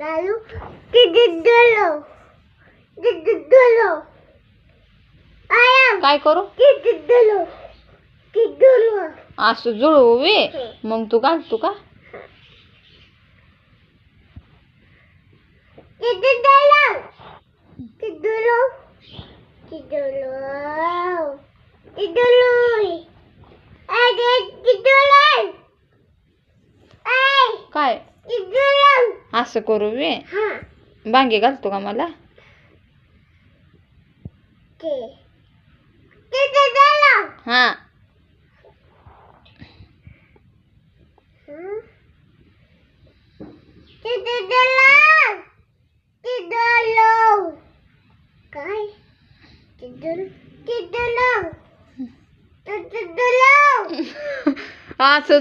Lalu tidur dulu. Ayam काय करू tidur dulu. असं जुळवू वे मग तू घालतो का काय असं करू वे बांगे घालतो का मला हा असं